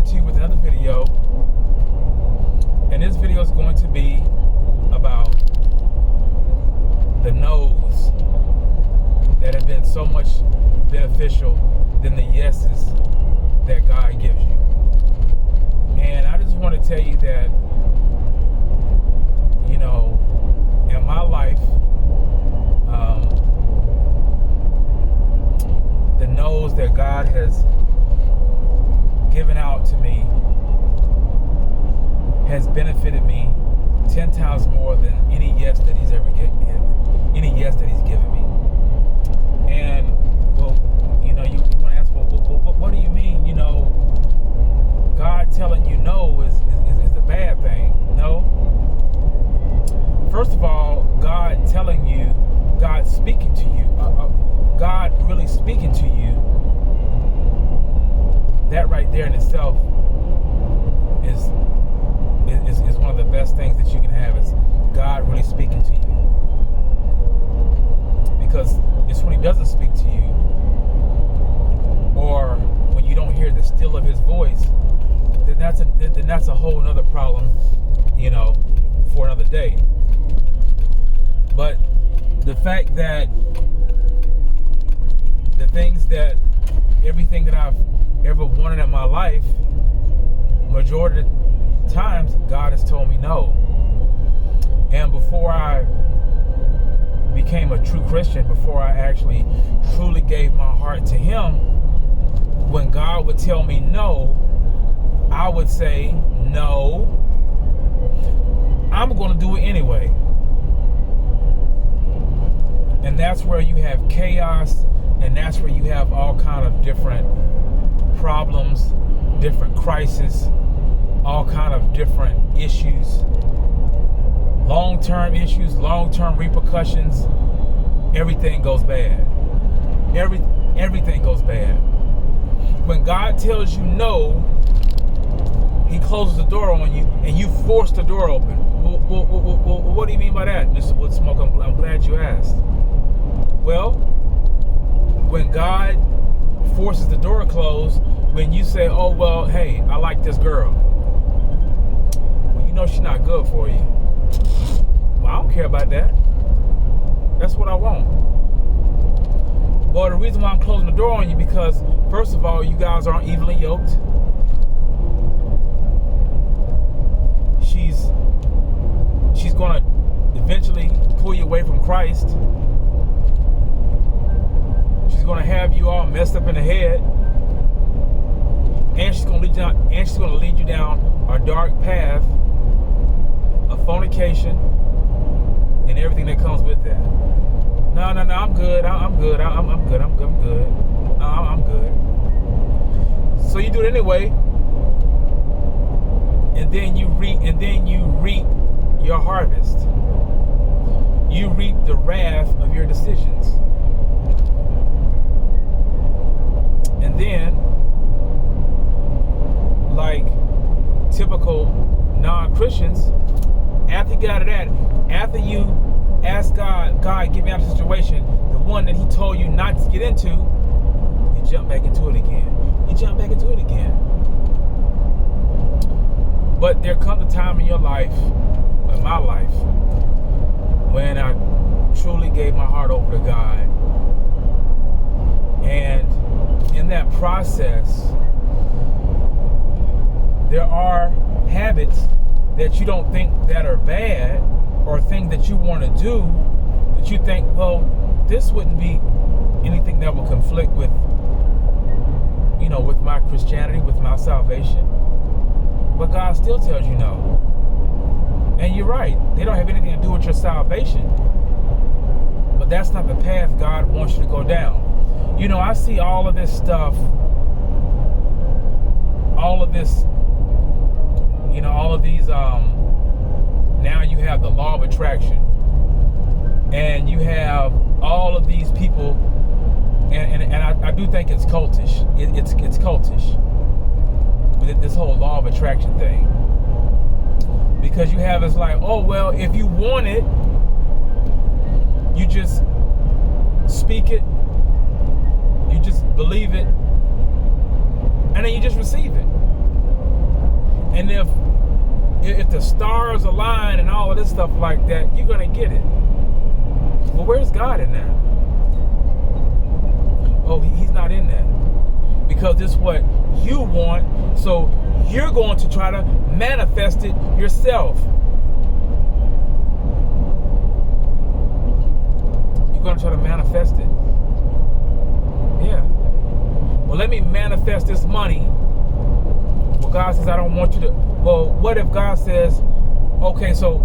to you with another video, and this video is going to be about the no's that have been so much beneficial than the yeses that God gives you. And I just want to tell you that, you know, in my life, the no's that God has given out to me has benefited me 10 times more than any yes that he's ever given me. And well, you know, you want to ask, well, what do you mean? You know, God telling you no is a bad thing. No. First of all, God telling you, God speaking to you, God really speaking to you, that right there in itself is one of the best things that you can have, is God really speaking to you. Because it's when he doesn't speak to you, or when you don't hear the still of his voice, then that's a whole other problem, you know, for another day. But the fact that the things that, everything that I've ever wanted in my life, majority of the times, God has told me no. And before I became a true Christian, before I actually truly gave my heart to him, when God would tell me no, I would say, no, I'm going to do it anyway. And that's where you have chaos, and that's where you have all kind of different problems, different crises, all kind of different issues, long-term issues, long-term repercussions. Everything goes bad. Everything goes bad. When God tells you no, he closes the door on you, and you force the door open. Well, what do you mean by that, Mr. Woodsmoke? I'm glad you asked. Well, when God forces the door closed, when you say, oh, well, hey, I like this girl. Well, you know she's not good for you. Well, I don't care about that. That's what I want. Well, the reason why I'm closing the door on you, because, first of all, you guys aren't evenly yoked. She's going to eventually pull you away from Christ. She's going to have you all messed up in the head, and she's going to lead you down a dark path of fornication and everything that comes with that. No, I'm good. I'm good. I'm good. So you do it anyway, and then you reap your harvest. You reap the wrath of your decisions. And then, like typical non-Christians, after you get out of that, after you ask God, get me out of the situation, the one that he told you not to get into, you jump back into it again. But there comes a time in your life, in my life, when I truly gave my heart over to God. And in that process, there are habits that you don't think that are bad, or things that you want to do that you think, well, this wouldn't be anything that would conflict with, you know, with my Christianity, with my salvation. But God still tells you no. And you're right, they don't have anything to do with your salvation. But that's not the path God wants you to go down. You know, I see all of this stuff, all of these, now you have the law of attraction, and you have all of these people, and I do think it's cultish. It's cultish, with this whole law of attraction thing. Because you have, it's like, oh, well, if you want it, you just speak it, you just believe it, and then you just receive it. And if the stars align and all of this stuff like that, you're going to get it. Well, where's God in that? Oh, he's not in that. Because this is what you want, so you're going to try to manifest it yourself. You're going to try to manifest it. Yeah. Well, let me manifest this money. Well, God says, I don't want you to. Well, what if God says, okay, so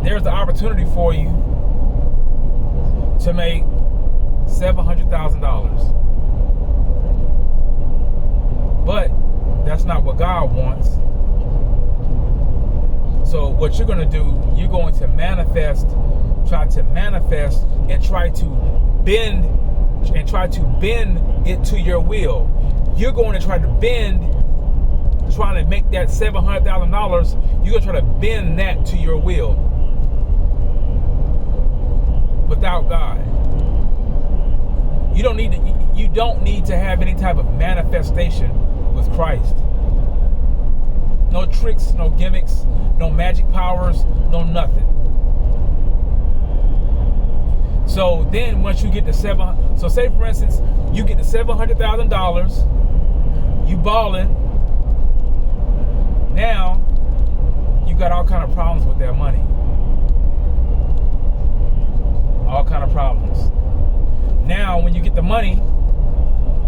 there's the opportunity for you to make $700,000. But that's not what God wants. So what you're going to do, you're going to try to manifest and try to bend it to your will. You're going to try to trying to make that $700,000, you're going to try to bend that to your will without God. You don't need to have any type of manifestation with Christ. No tricks, no gimmicks, no magic powers, no nothing. So then once you get the say for instance, you get the $700,000, you balling. Now you got all kind of problems with that money. All kind of problems. Now when you get the money,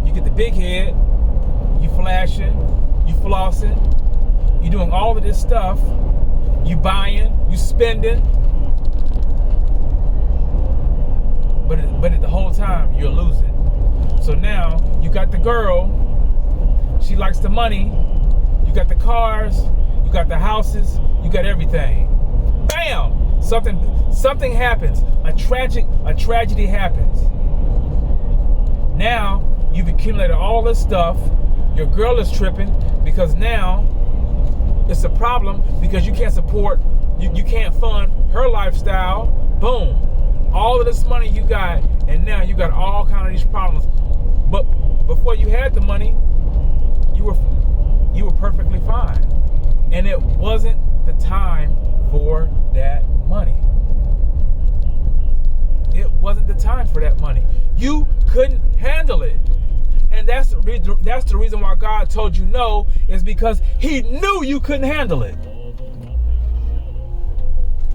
you get the big head, you flashing, you flossing, you doing all of this stuff, you buying, you spending, but at the whole time you're losing. So now you got the girl, she likes the money, you got the cars, you got the houses, you got everything. Bam! Something happens. A tragedy happens. Now you've accumulated all this stuff. Your girl is tripping because now it's a problem because you can't support, you can't fund her lifestyle. Boom. All of this money you got, and now you got all kind of these problems. But before you had the money, you were perfectly fine. And it wasn't the time for that money. It wasn't the time for that money. You couldn't handle it. And that's the reason why God told you no, is because he knew you couldn't handle it.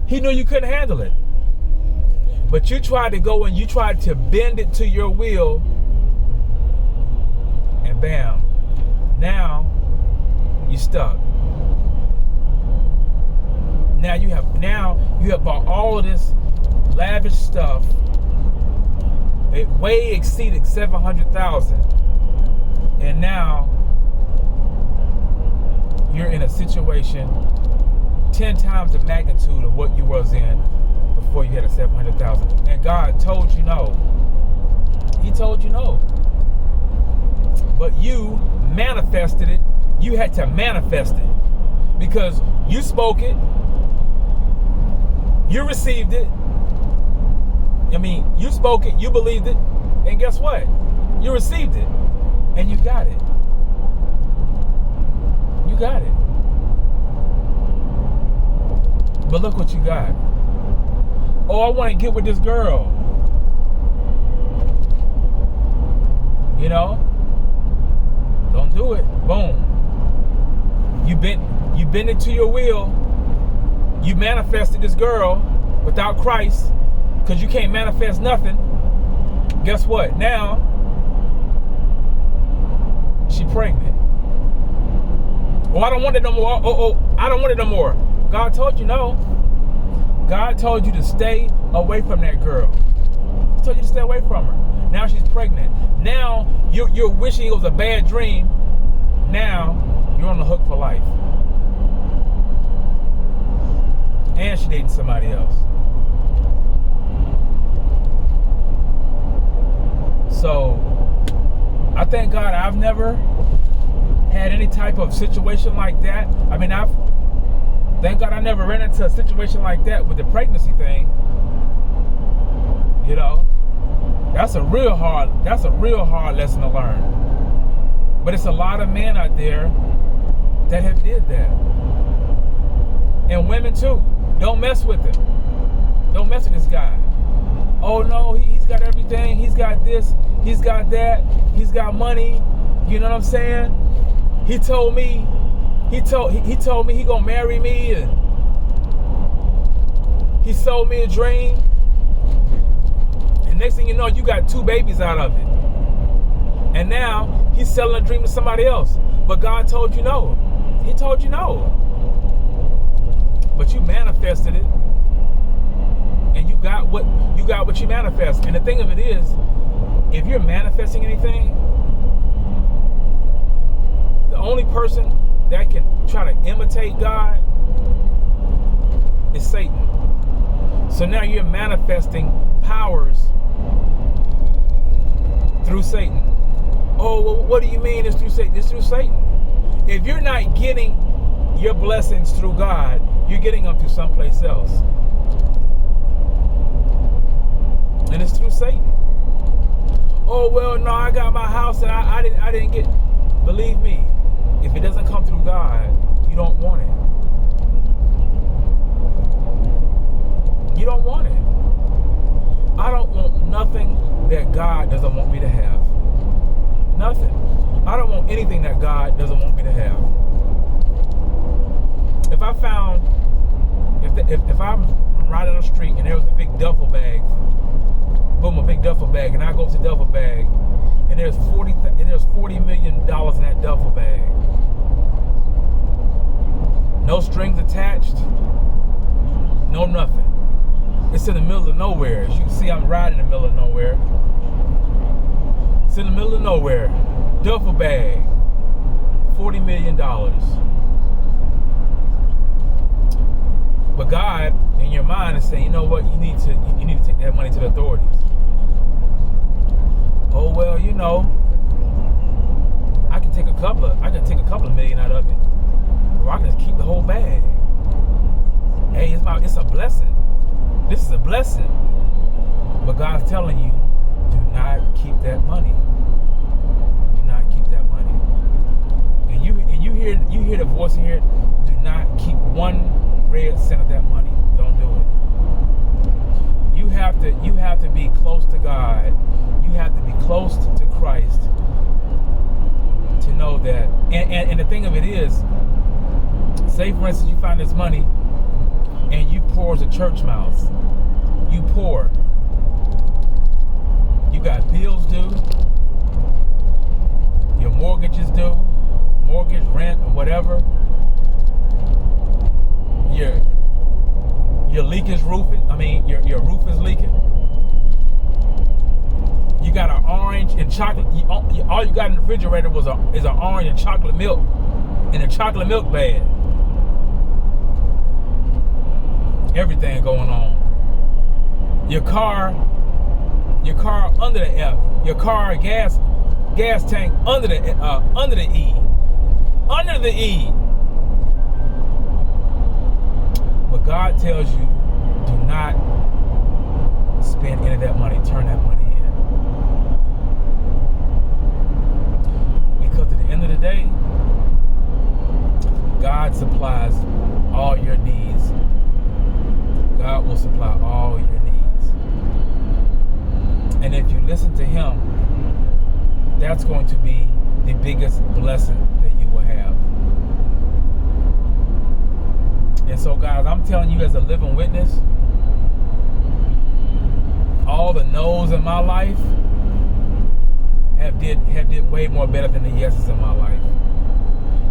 He knew you couldn't handle it. But you tried to go and you tried to bend it to your will, and bam, now you're stuck. Now you have bought all of this lavish stuff. It way exceeded $700,000, and now you're in a situation 10 times the magnitude of what you was in before you had a $700,000. And God told you no. He told you no. But you manifested it. You had to manifest it because you spoke it. You received it. You spoke it, you believed it, and guess what? You received it, and you got it. You got it. But look what you got. Oh, I want to get with this girl. Don't do it. Boom. You bend it to your will. You manifested this girl without Christ, because you can't manifest nothing. Guess what? Now she pregnant. Oh, I don't want it no more. I don't want it no more. God told you no. God told you to stay away from that girl. He told you to stay away from her. Now she's pregnant. Now you're wishing it was a bad dream. Now you're on the hook for life. And she dating somebody else. So I thank God I've never had any type of situation like that. Thank God I never ran into a situation like that with the pregnancy thing. That's a real hard lesson to learn. But it's a lot of men out there that have did that. And women too. Don't mess with him. Don't mess with this guy. Oh no, he's got everything. He's got this. He's got that. He's got money. You know what I'm saying? He told me he gonna marry me, and he sold me a dream. And next thing you know, you got 2 babies out of it. And now he's selling a dream to somebody else. But God told you no. He told you no. But you manifested it. And you got what you manifest. And the thing of it is, if you're manifesting anything, the only person that can try to imitate God is Satan. So now you're manifesting powers through Satan. Oh, well, what do you mean it's through Satan? It's through Satan. If you're not getting your blessings through God, you're getting them through someplace else. And it's through Satan. Oh, well, no, I got my house and I didn't get. Believe me, if it doesn't come through God, you don't want it. You don't want it. I don't want nothing that God doesn't want me to have. Nothing. I don't want anything that God doesn't want me to have. If I'm riding on the street and there was a big duffel bag, boom, a big duffel bag, and I go to the duffel bag, and there's $40 million in that duffel bag. No strings attached. No nothing. It's in the middle of nowhere. As you can see, I'm riding in the middle of nowhere. It's in the middle of nowhere. Duffel bag. $40 million. But God, in your mind, is saying, you know what? You need to take that money to the authorities. Oh well, you know, I can take a couple of million out of it, or I can just keep the whole bag. Hey, it's a blessing. This is a blessing. But God's telling you, do not keep that money. Do not keep that money. And you hear the voice in here. Do not keep 1 red cent of that money. Don't do it. You have to be close to God. You have to be close to Christ to know that. And the thing of it is, say for instance you find this money and you pour as a church mouse. You pour. You got bills due. Your mortgage is due. Mortgage, rent, or whatever. Your leak is roofing. I mean, your roof is leaking. You got an orange and chocolate. All you got in the refrigerator is an orange and chocolate milk in a chocolate milk bag. Everything going on. Your car under the F. Your car gas tank under the E. Under the E. But God tells you, do not spend any of that money. Turn that money in. Because at the end of the day, God supplies all your needs. God will supply all your needs. And if you listen to Him, that's going to be the biggest blessing that you will have. And so, guys, I'm telling you as a living witness, all the no's in my life have did way more better than the yeses in my life.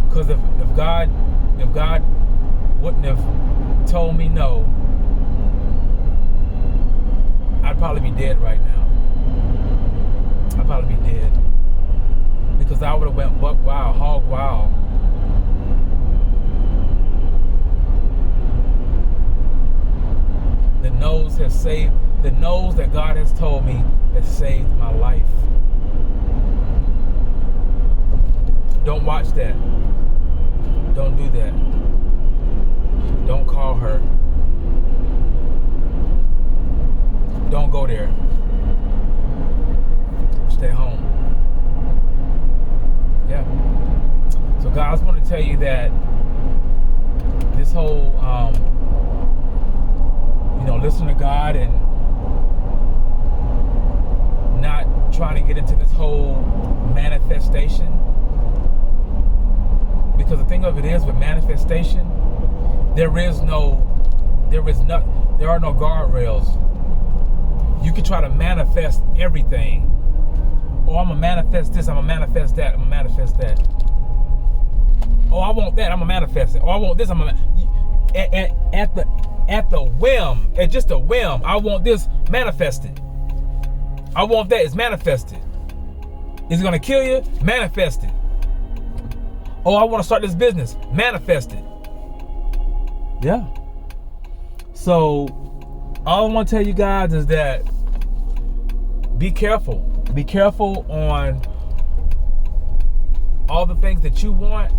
Because if God wouldn't have told me no, I'd probably be dead right now. I'd probably be dead. Because I would have went buck wild, hog wild. The no's that God has told me has saved my life. Don't watch that. Don't do that. Don't call her. Don't go there. Stay home. Yeah. So guys, I want to tell you that this whole, listen to God and not trying to get into this whole manifestation. Because the thing of it is, with manifestation, there are no guardrails. You can try to manifest everything. Oh, I'm gonna manifest this, I'm gonna manifest that, I'm gonna manifest that. Oh, I want that, I'm gonna manifest it. Oh, I want this, I'm gonna at the whim, at just a whim, I want this, manifested. I want that, it's manifested. Is it gonna kill you? Manifested. Oh, I want to start this business. Manifested. Yeah. So, all I want to tell you guys is that be careful. Be careful on all the things that you want